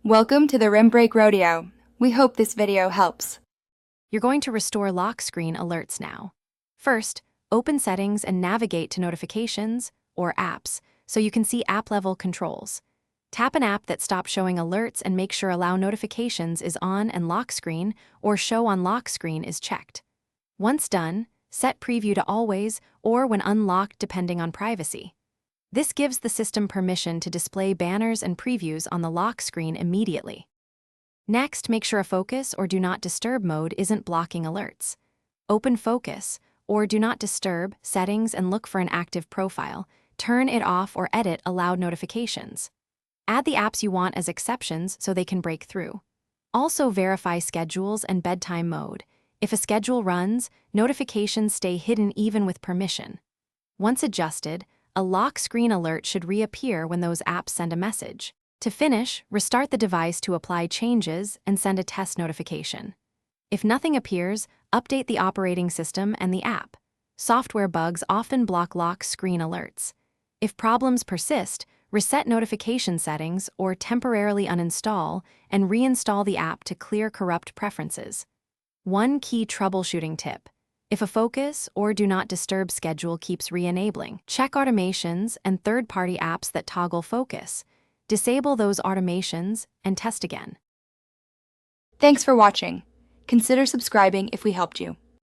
Welcome to the Rim Break Rodeo. We hope this video helps. You're going to restore lock screen alerts now. First, open Settings and navigate to Notifications, or Apps, so you can see app-level controls. Tap an app that stops showing alerts and make sure Allow Notifications is on and lock screen or Show on lock screen is checked. Once done, set Preview to Always or when unlocked depending on privacy. This gives the system permission to display banners and previews on the lock screen immediately. Next, make sure a Focus or Do Not Disturb mode isn't blocking alerts. Open Focus or Do Not Disturb settings and look for an active profile. Turn it off or edit allowed notifications. Add the apps you want as exceptions so they can break through. Also verify schedules and bedtime mode. If a schedule runs, notifications stay hidden even with permission. Once adjusted, a lock screen alert should reappear when those apps send a message. To finish, restart the device to apply changes and send a test notification. If nothing appears, update the operating system and the app. Software bugs often block lock screen alerts. If problems persist, reset notification settings or temporarily uninstall and reinstall the app to clear corrupt preferences. One key troubleshooting tip: if a Focus or Do Not Disturb schedule keeps re-enabling, check automations and third-party apps that toggle focus. Disable those automations and test again. Thanks for watching. Consider subscribing if we helped you.